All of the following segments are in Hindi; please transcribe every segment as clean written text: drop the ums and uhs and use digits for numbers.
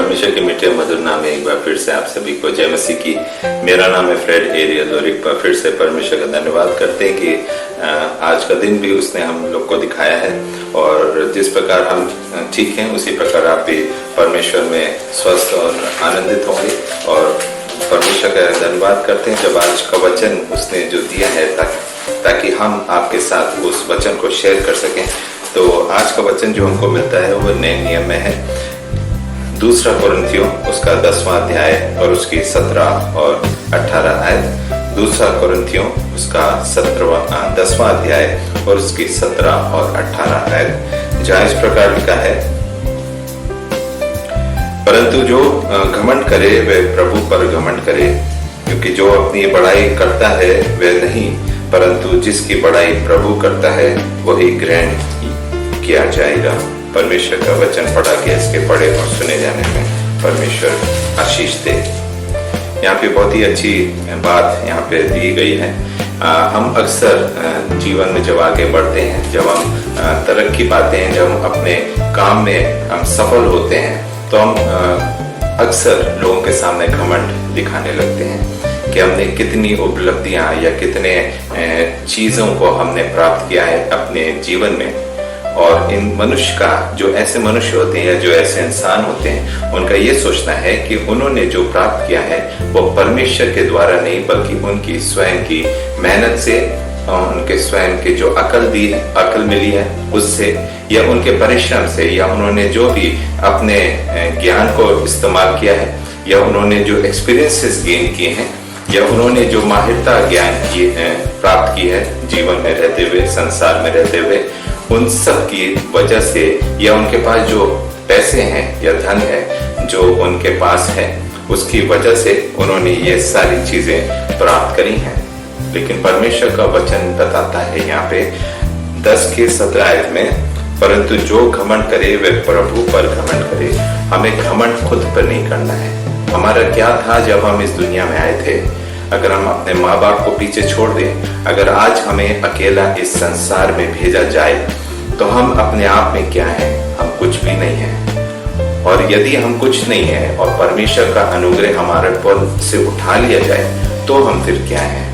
परमेश्वर के मीठे मधुर नाम में एक बार फिर से आप सभी को जय मसीह की। मेरा नाम है फ्रेड एरियल और एक बार फिर से परमेश्वर का धन्यवाद करते हैं कि आज का दिन भी उसने हम लोग को दिखाया है और जिस प्रकार हम ठीक हैं उसी प्रकार आप भी परमेश्वर में स्वस्थ और आनंदित होंगे। और परमेश्वर का धन्यवाद करते हैं जब आज का वचन उसने जो दिया है ताकि हम आपके साथ उस वचन को शेयर कर सकें। तो आज का वचन जो हमको मिलता है वो नए नियम में है, 2 कुरिन्थियों उसका 10वां अध्याय और उसकी 17 और 18 आयत। 2 कुरिन्थियों उसका 10वां अध्याय और उसकी 17 और 18 आयत, जहाँ इस प्रकार लिखा है, परंतु जो घमंड करे वह प्रभु पर घमंड करे, क्योंकि जो अपनी बड़ाई करता है वह नहीं, परंतु जिसकी बड़ाई प्रभु करता है वही ग्रहण किया जाएगा। परमेश्वर का वचन पढ़ा के इसके पढ़े और सुने जाने में परमेश्वर आशीष दे। यहाँ पे बहुत ही अच्छी बात यहाँ पे दी गई है। हम अक्सर जीवन में जब आगे बढ़ते हैं, जब हम तरक्की पाते हैं, जब हम अपने काम में हम सफल होते हैं, तो हम अक्सर लोगों के सामने घमंड दिखाने लगते हैं कि हमने कितनी उपलब्धियां या कितने चीजों को हमने प्राप्त किया है अपने जीवन में। और इन मनुष्य का, जो ऐसे मनुष्य होते हैं या जो ऐसे इंसान होते हैं, उनका ये सोचना है कि उन्होंने जो प्राप्त किया है वो परमेश्वर के द्वारा नहीं बल्कि उनकी स्वयं की मेहनत से, उनके स्वयं के जो अकल मिली है उससे, या उनके परिश्रम से, या उन्होंने जो भी अपने ज्ञान को इस्तेमाल किया है, या उन्होंने जो एक्सपीरियंसेस गेन किए हैं, या उन्होंने जो माहिरता ज्ञान प्राप्त की है जीवन में रहते हुए, संसार में रहते हुए, उन सब की वजह से, या उनके पास जो पैसे हैं या धन है जो उनके पास है उसकी वजह से उन्होंने ये सारी चीजें प्राप्त करी हैं। लेकिन परमेश्वर का वचन बताता है यहाँ पे 10 के 17 आयत में, परंतु जो घमंड करे वह प्रभु पर घमंड करे। हमें घमंड खुद पर नहीं करना है। हमारा क्या था जब हम इस दुनिया में आए थे? अगर हम अपने माँ बाप को पीछे छोड़ दें, अगर आज हमें अकेला इस संसार में भेजा जाए, तो हम अपने आप में क्या है? हम कुछ भी नहीं है। और यदि हम कुछ नहीं है और परमेश्वर का अनुग्रह हमारे पर से उठा लिया जाए, तो हम फिर क्या है?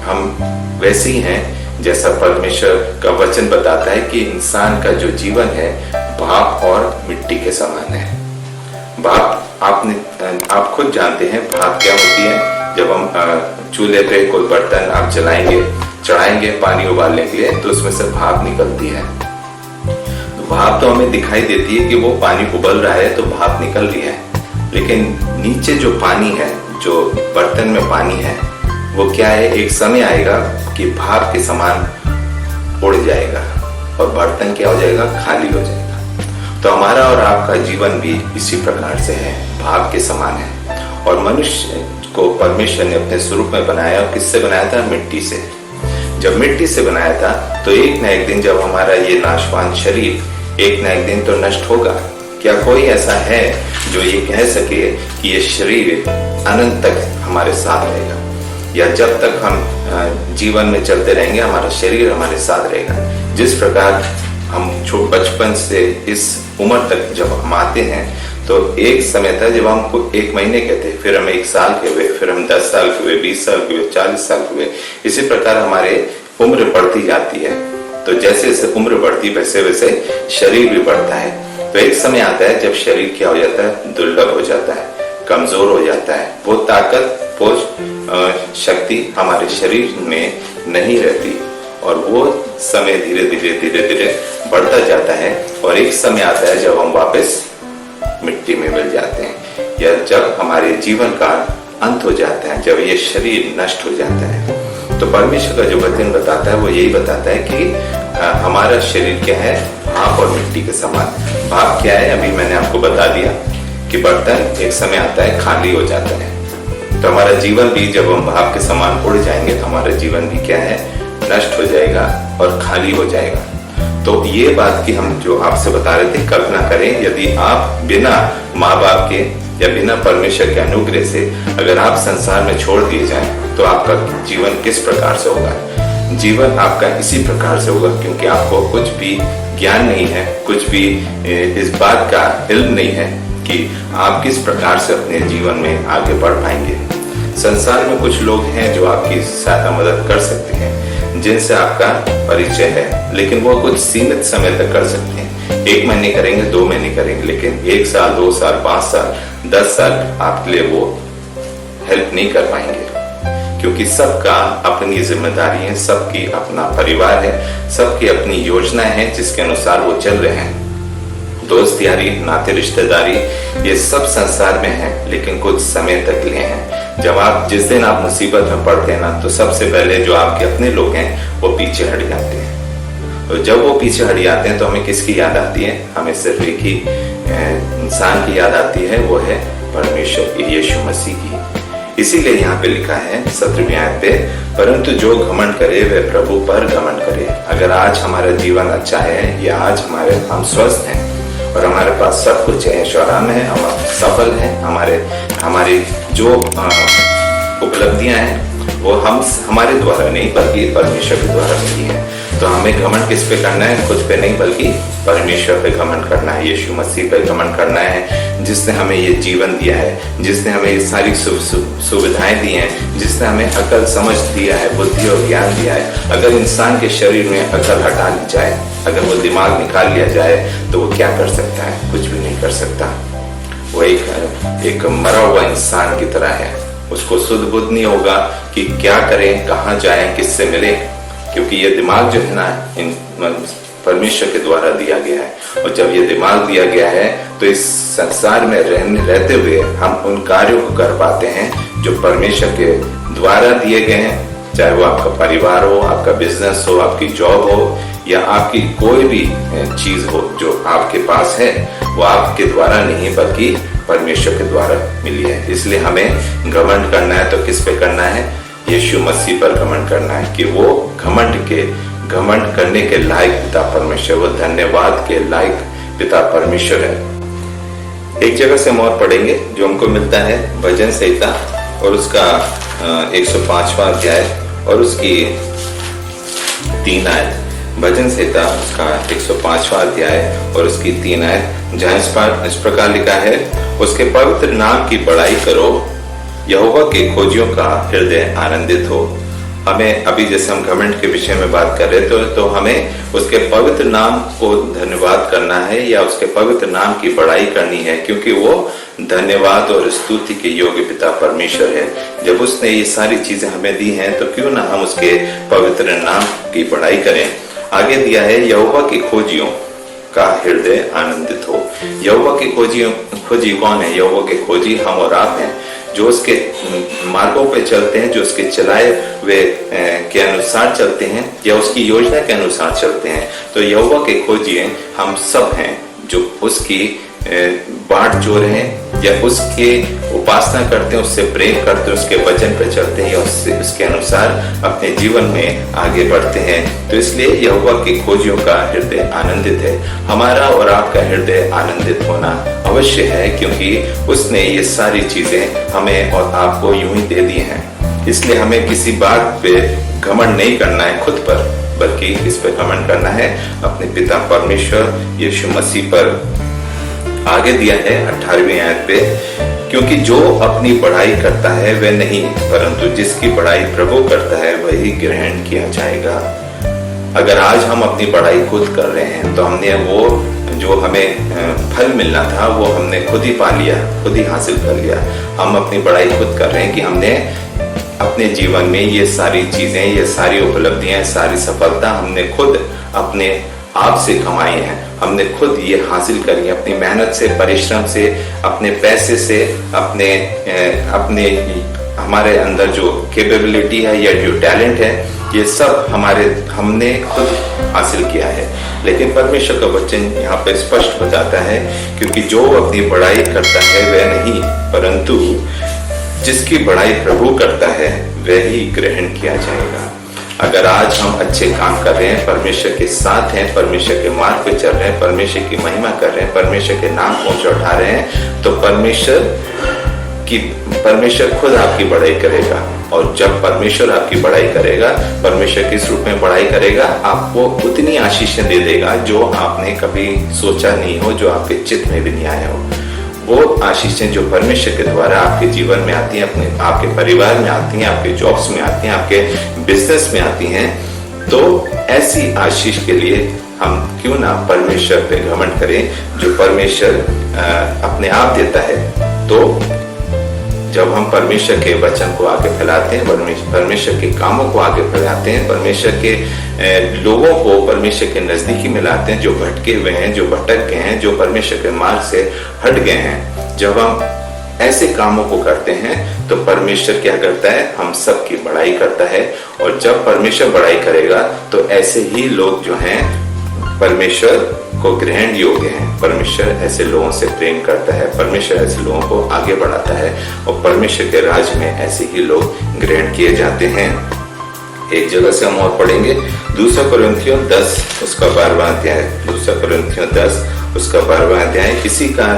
हम वैसे ही हैं जैसा परमेश्वर का वचन बताता है कि इंसान का जो जीवन है भाप और मिट्टी के समान है। भाप आप खुद जानते हैं भाप क्या होती है। जब हम चूल्हे पे कोई बर्तन आप चढ़ाएंगे पानी उबालने के लिए, तो उसमें से भाप निकलती है। तो भाप तो हमें दिखाई देती है कि वो पानी उबल रहा है तो भाप निकल रही है, लेकिन नीचे जो पानी है, जो बर्तन में पानी है, वो क्या है? एक समय आएगा कि भाप के समान उड़ जाएगा और बर्तन क्या हो जाएगा? खाली हो जाएगा। तो हमारा और आपका जीवन भी इसी प्रकार से है, भाप के समान है। और मनुष्य को परमेश्वर ने अपने स्वरूप में बनाया। और किससे बनाया था? मिट्टी से। जब मिट्टी से बनाया था तो एक न एक दिन जब हमारा ये नाशवान शरीर एक न एक दिन तो नष्ट होगा। क्या कोई ऐसा है जो ये कह सके कि ये शरीर अनंत तक हमारे साथ रहेगा, या जब तक हम जीवन में चलते रहेंगे हमारा शरीर हमारे साथ रहेगा? जिस प्रकार हम बचपन से इस उम्र तक जब हम आते हैं, तो एक समय था जब हमको 1 महीने के थे, फिर हम 1 साल के हुए, फिर हम 10 साल के हुए, 20 साल के हुए, 40 साल के हुए। इसी प्रकार हमारे उम्र बढ़ती जाती है। तो जैसे जैसे उम्र बढ़ती वैसे वैसे शरीर भी बढ़ता है। तो एक समय आता है जब शरीर क्या हो जाता है? दुर्लभ हो जाता है, कमजोर हो जाता है। वो ताकत, वो शक्ति हमारे शरीर में नहीं रहती, और वो समय धीरे धीरे बढ़ता जाता है। और एक समय आता है जब हम वापस मिट्टी में मिल जाते हैं, या जब हमारे जीवन का अंत हो जाता है, जब ये शरीर नष्ट हो जाता है। तो परमेश्वर का जो वचन बताता है वो यही बताता है कि हमारा शरीर क्या है? भाप और मिट्टी के समान। भाप क्या है? अभी मैंने आपको बता दिया कि बर्तन एक समय आता है खाली हो जाता है। तो हमारा जीवन भी जब हम भाप के समान उड़ जाएंगे तो हमारा जीवन भी क्या है? नष्ट हो जाएगा और खाली हो जाएगा। तो ये बात की हम जो आपसे बता रहे थे, कल्पना करें यदि आप बिना माँ बाप के या बिना परमेश्वर के अनुग्रह से अगर आप संसार में छोड़ दिए जाएं, तो आपका जीवन किस प्रकार से होगा? जीवन आपका इसी प्रकार से होगा, क्योंकि आपको कुछ भी ज्ञान नहीं है, कुछ भी इस बात का इल्म नहीं है कि आप किस प्रकार से अपने जीवन में आगे बढ़ पाएंगे। संसार में कुछ लोग हैं जो आपकी सहायता मदद कर सकते हैं, जिनसे आपका परिचय है, लेकिन वो कुछ सीमित समय तक कर सकते हैं। 1 महीने करेंगे, 2 महीने करेंगे, लेकिन 1 साल, 2 साल, 5 साल, 10 साल आपके लिए वो हेल्प नहीं कर पाएंगे, क्योंकि सबका अपनी जिम्मेदारी है, सबकी अपना परिवार है, सबकी अपनी योजना है जिसके अनुसार वो चल रहे हैं। दोस्त यारी, नाते, रिश्तेदारी, ये सब संसार में है, लेकिन कुछ समय तक लिए हैं। जिस दिन आप मुसीबत में पड़ते हैं ना, तो सबसे पहले जो आपके अपने लोग हैं वो पीछे हट जाते हैं। तो जब वो पीछे हट जाते हैं तो हमें किसकी याद आती है? हमें सिर्फ एक ही इंसान की याद आती है, वो है परमेश्वर यीशु मसीह की। इसीलिए यहाँ पे लिखा है 17वीं आयत पे, परंतु जो घमंड करे वह प्रभु पर घमंड करे। अगर आज हमारा जीवन अच्छा है या आज हम स्वस्थ हैं और हमारे पास सब कुछ है, ऐशोआराम है, हम सफल हैं, हमारी जो उपलब्धियां हैं वो हमारे द्वारा नहीं बल्कि परमेश्वर के द्वारा मिली है। तो हमें घमंड किस पे करना है? खुद पे नहीं बल्कि परमेश्वर पे घमंड करना है, यीशु मसीह पे घमंड करना है, जिसने हमें ये जीवन दिया है, जिसने हमें ये सारी सुविधाएं दी हैं, जिसने हमें अकल समझ दिया है, बुद्धि और ज्ञान दिया है। अगर इंसान के शरीर में अकल हटा ली जाए, अगर वो दिमाग निकाल लिया जाए, तो वो क्या कर सकता है? कुछ भी नहीं कर सकता। वो एक मरा हुआ इंसान की तरह है। उसको सुध बुद्ध नहीं होगा कि क्या करें, कहाँ जाएं, किससे मिलें, क्योंकि ये दिमाग जो है ना परमेश्वर के द्वारा दिया गया है। और जब ये दिमाग दिया गया है तो इस संसार में रहते हुए हम उन कार्यों को कर पाते हैं जो परमेश्वर के द्वारा दिए गए हैं। चाहे वो आपका परिवार हो, आपका बिजनेस हो, आपकी जॉब हो, या आपकी कोई भी चीज हो जो आपके पास है, वो आपके द्वारा नहीं बल्कि परमेश्वर के द्वारा मिली है। इसलिए हमें घमंड करना है तो किस पे करना है? यीशु मसीह पर घमंड करना है कि वो घमंड करने के लायक पिता परमेश्वर, वो धन्यवाद के लायक पिता परमेश्वर है। एक जगह से हम और पढ़ेंगे जो हमको मिलता है भजन संहिता और उसका 105वां अध्याय और उसकी 3 आयत। भजन संहिता उसका 105वां अध्याय और उसकी 3 आयत, जहाँ इस प्रकार लिखा है, उसके पवित्र नाम की बड़ाई करो, यहोवा के खोजियों का हृदय आनंदित हो। हमें अभी जैसे हम घमंड के विषय में बात कर रहे थे, तो हमें उसके पवित्र नाम को धन्यवाद करना है या उसके पवित्र नाम की बड़ाई करनी है, क्योंकि वो धन्यवाद और स्तुति के योग्य पिता परमेश्वर है। जब उसने ये सारी चीजें हमें दी हैं, तो क्यों ना हम उसके पवित्र नाम की बड़ाई करें। आगे दिया है, यहोवा की खोजियों का हृदय आनंदित हो। यहोवा की खोजी कौन है? यहोवा के खोजी हम और आप हैं, जो उसके मार्गों पे चलते हैं, जो उसके चलाए हुए के अनुसार चलते हैं या उसकी योजना के अनुसार चलते हैं। तो यहोवा के खोजी हम सब हैं जो उसकी बाट जोड़ हैं या उसके उपासना करते हैं, उससे प्रेम करते हैं, उसके वचन पे चलते हैं या उसके अनुसार अपने जीवन में आगे बढ़ते हैं। तो इसलिए यहोवा की खोजियों का हृदय आनंदित है। हमारा और आपका हृदय आनंदित होना अवश्य है, क्योंकि उसने ये सारी चीजें हमें और आपको यूं ही दे दी हैं। इसलिए हमें किसी बात पे घमंड नहीं करना है खुद पर, बल्कि इस पे घमंड करना है अपने पिता परमेश्वर यीशु मसीह पर। आगे दिया है 18वीं आयत पे, क्योंकि जो अपनी बढ़ाई करता है वह नहीं, परंतु जिसकी बढ़ाई प्रभु करता है वही ग्रहण किया जाएगा। अगर आज हम अपनी बढ़ाई खुद कर रहे हैं, तो हमने वो जो हमें फल मिलना था वो हमने खुद ही पा लिया, खुद ही हासिल कर लिया। हम अपनी बढ़ाई खुद कर रहे हैं कि हमने अपने जीवन में ये सारी चीजें, ये सारी उपलब्धियां, सारी सफलता हमने खुद अपने आप से कमाई है, हमने खुद ये हासिल करी है, अपनी मेहनत से, परिश्रम से, अपने पैसे से, अपने हमारे अंदर जो कैपेबिलिटी है या जो टैलेंट है, ये सब हमने खुद हासिल किया है। लेकिन परमेश्वर का वचन यहाँ पे स्पष्ट बताता है, क्योंकि जो अपनी बढ़ाई करता है वह नहीं, परंतु जिसकी बढ़ाई प्रभु करता है वह ही ग्रहण किया जाएगा। अगर आज हम अच्छे काम कर रहे हैं, परमेश्वर के साथ हैं, परमेश्वर के मार्ग पे चल रहे हैं, परमेश्वर की महिमा कर रहे हैं, परमेश्वर के नाम को ऊंचा उठा रहे हैं, तो परमेश्वर खुद आपकी बढ़ाई करेगा। और जब परमेश्वर आपकी बढ़ाई करेगा, परमेश्वर किस रूप में बढ़ाई करेगा? आपको उतनी आशीषें दे देगा जो आपने कभी सोचा नहीं हो, जो आपके चित्त में भी नहीं आया हो। वो आशीषें जो परमेश्वर के द्वारा आपके जीवन में आती हैं, अपने आपके परिवार में आती हैं, आपके जॉब्स में आती हैं, आपके बिजनेस में आती हैं, तो ऐसी आशीष के लिए हम क्यों ना परमेश्वर पे घमंड करें जो परमेश्वर अपने आप देता है। तो जब हम परमेश्वर के वचन को आगे फैलाते हैं, परमेश्वर के कामों को आगे फैलाते हैं, परमेश्वर के लोगों को परमेश्वर के नजदीकी में लाते हैं, जो भटके हुए हैं, जो भटक गए हैं, जो परमेश्वर के मार्ग से हट गए हैं, जब हम ऐसे कामों को करते हैं तो परमेश्वर क्या करता है, हम सबकी बड़ाई करता है। और जब परमेश्वर बड़ाई करेगा तो ऐसे ही लोग जो हैं परमेश्वर को ग्रहण योग्य हैं। परमेश्वर ऐसे लोगों से प्रेम करता है, परमेश्वर ऐसे लोगों को आगे बढ़ाता है और परमेश्वर के राज में ऐसे ही लोग ग्रहण किए जाते हैं। एक जगह से हम और पढ़ेंगे, 2 कुरिन्थियों 10 उसका 12वां अध्याय, 2 कुरिन्थियों 10 उसका 12वां अध्याय। इसी का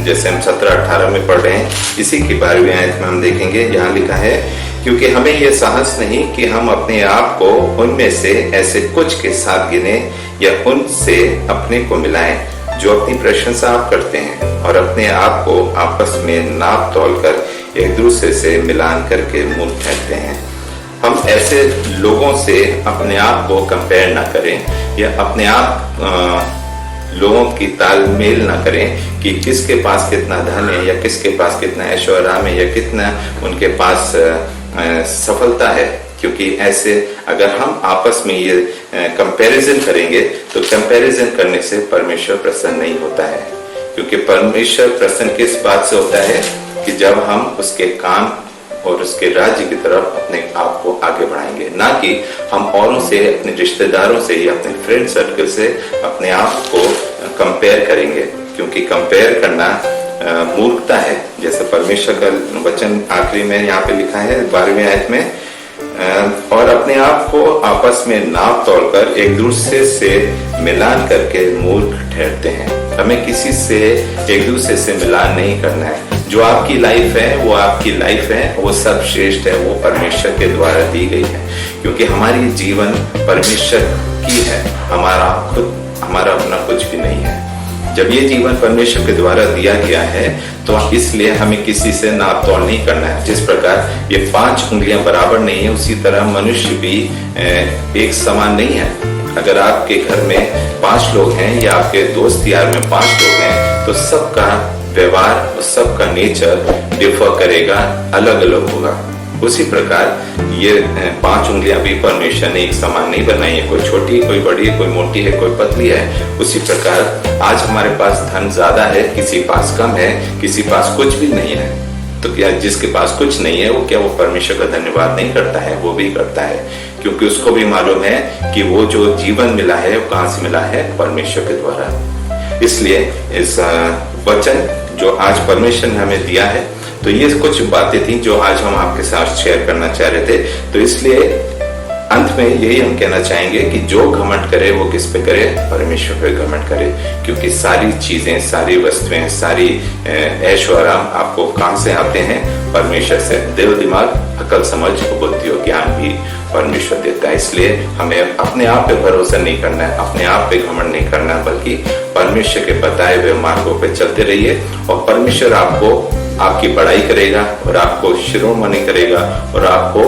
जैसे हम 17-18 में पढ़ रहे हैं, इसी की 12वीं आयत में हम देखेंगे, यहाँ लिखा है, क्योंकि हमें यह साहस नहीं कि हम अपने आप को उनमें से ऐसे कुछ के साथ गिने या उनसे अपने को मिलाएं जो अपनी प्रशंसा आप करते हैं और अपने आप को आपस में नाप तोल कर एक दूसरे से मिलान करके मूर्ख ठहरते हैं। हम ऐसे लोगों से अपने आप को कंपेयर ना करें या अपने आप लोगों की तालमेल ना करें कि किसके पास कितना धन है या किसके पास कितना ऐश्वर्य है या कितना उनके पास सफलता है। क्योंकि ऐसे अगर हम आपस में ये कंपैरिजन करेंगे तो कंपैरिजन करने से परमेश्वर प्रसन्न नहीं होता है। क्योंकि परमेश्वर प्रसन्न किस बात से होता है कि जब हम उसके काम और उसके राज्य की तरफ अपने आप को आगे बढ़ाएंगे, ना कि हम औरों से, अपने रिश्तेदारों से या अपने फ्रेंड सर्कल से अपने आप को कंपेयर करेंगे। क्योंकि कंपेयर करना मूर्खता है। जैसे परमेश्वर का वचन आखिरी में यहाँ पे लिखा है 12वीं आयत में, और अपने आप को आपस में नाप तोल कर एक दूसरे से मिलान करके मूर्ख ठहरते हैं। हमें किसी से एक दूसरे से मिलान नहीं करना है। जो आपकी लाइफ है वो आपकी लाइफ है, वो सब श्रेष्ठ है, वो परमेश्वर के द्वारा दी गई है। क्योंकि हमारी जीवन परमेश्वर की है, हमारा अपना कुछ भी नहीं है। जब ये जीवन परमेश्वर के द्वारा दिया गया है तो इसलिए हमें किसी से नाप तोल नहीं करना है। जिस प्रकार ये 5 उंगलियां बराबर नहीं है, उसी तरह मनुष्य भी एक समान नहीं है। अगर आपके घर में 5 लोग हैं या आपके दोस्त यार में 5 लोग हैं तो सबका व्यवहार, सबका नेचर डिफर करेगा, अलग अलग होगा। उसी प्रकार ये 5 उंगलियां भी परमेश्वर ने एक समान नहीं बनाई है। कोई छोटी, कोई बड़ी, कोई मोटी है, कोई पतली है। उसी प्रकार आज हमारे पास धन ज्यादा है, किसी पास कम है, किसी पास कुछ भी नहीं है। तो क्या जिसके पास कुछ नहीं है वो क्या वो परमेश्वर का धन्यवाद नहीं करता है? वो भी करता है, क्योंकि उसको भी मालूम है कि वो जो जीवन मिला है वो कहाँ से मिला है, परमेश्वर के द्वारा। इसलिए इस वचन जो आज परमेश्वर ने हमें दिया है, तो ये कुछ बातें थी जो आज हम आपके साथ शेयर करना चाह रहे थे। तो इसलिए अंत में यही हम कहना चाहेंगे कि जो घमंड करे वो किस पे करे, परमेश्वर पे घमंड करे। क्योंकि सारी चीजें, सारी वस्तुएं, सारी ऐशो आराम आपको कहां से आते हैं? परमेश्वर से। दिल, दिमाग, अकल, समझ, बुद्धि और ज्ञान भी परमेश्वर देता है। इसलिए हमें अपने आप पे भरोसा नहीं करना है, अपने आप पे घमंड नहीं करना है, बल्कि परमेश्वर के बताए हुए मार्गों पे चलते रहिए और परमेश्वर आपको आपकी बड़ाई करेगा और आपको शिरोमणि करेगा और आपको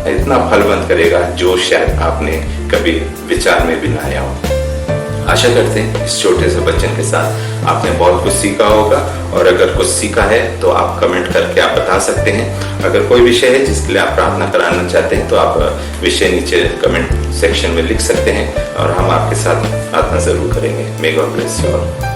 इतना फलवंत करेगा जो शायद आपने कभी विचार में भी ना आया हो। आशा करते हैं इस छोटे से बच्चन के साथ आपने बहुत कुछ सीखा होगा, और अगर कुछ सीखा है तो आप कमेंट करके आप बता सकते हैं। अगर कोई विषय है जिसके लिए आप प्रार्थना कराना चाहते हैं तो आप विषय नीचे कमेंट सेक्शन में लिख सकते हैं और हम आपके साथ प्रार्थना जरूर करेंगे। May God bless you all.